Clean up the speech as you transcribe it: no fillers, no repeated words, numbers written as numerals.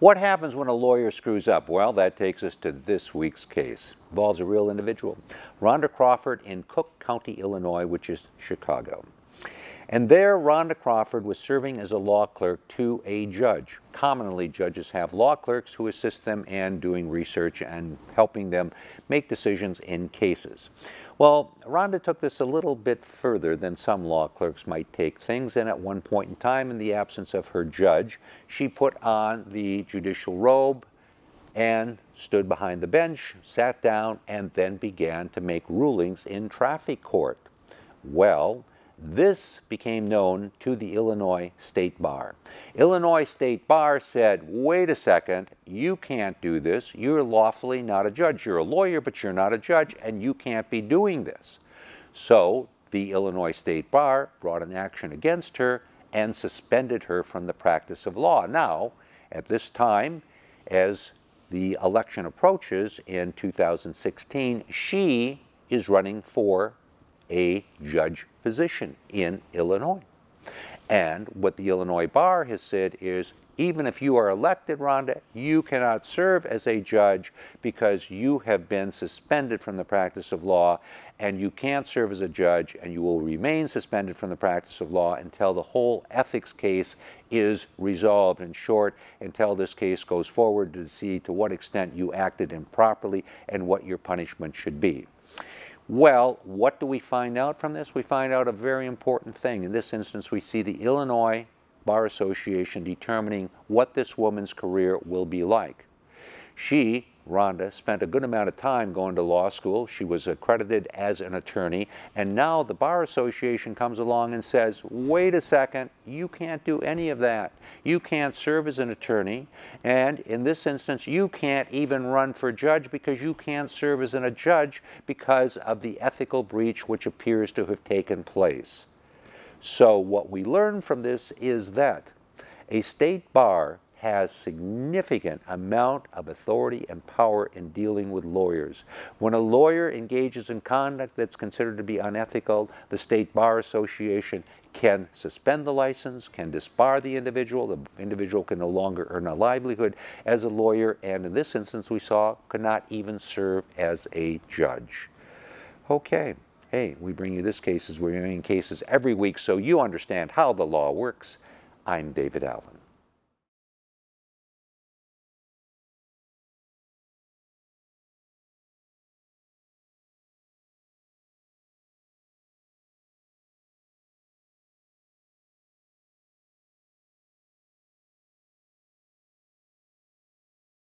What happens when a lawyer screws up? Well, that takes us to this week's case. Involves a real individual, Rhonda Crawford in Cook County, Illinois, which is Chicago. And there, Rhonda Crawford was serving as a law clerk to a judge. Commonly, judges have law clerks who assist them in doing research and helping them make decisions in cases. Well, Rhonda took this a little bit further than some law clerks might take things, and at one point in time, in the absence of her judge, she put on the judicial robe and stood behind the bench, sat down, and then began to make rulings in traffic court. Well, this became known to the Illinois State Bar. Illinois State Bar said, wait a second, you can't do this. You're lawfully not a judge. You're a lawyer, but you're not a judge, and you can't be doing this. So the Illinois State Bar brought an action against her and suspended her from the practice of law. Now, at this time, as the election approaches in 2016, she is running for a judge position in Illinois. And what the Illinois Bar has said is, even if you are elected, Rhonda, you cannot serve as a judge because you have been suspended from the practice of law, and you can't serve as a judge, and you will remain suspended from the practice of law until the whole ethics case is resolved. In short, until this case goes forward to see to what extent you acted improperly and what your punishment should be. Well, what do we find out from this? We find out a very important thing. In this instance, we see the Illinois Bar Association determining what this woman's career will be like. She, Rhonda, spent a good amount of time going to law school. She was accredited as an attorney, and now the Bar Association comes along and says, wait a second, you can't do any of that. You can't serve as an attorney, and in this instance, you can't even run for judge because you can't serve as a judge because of the ethical breach which appears to have taken place. So what we learn from this is that a state bar has significant amount of authority and power in dealing with lawyers. When a lawyer engages in conduct that's considered to be unethical, the State Bar Association can suspend the license, can disbar the individual can no longer earn a livelihood as a lawyer, and in this instance we saw could not even serve as a judge. Okay, hey, we bring you this cases, we're bringing cases every week so you understand how the law works. I'm David Allen.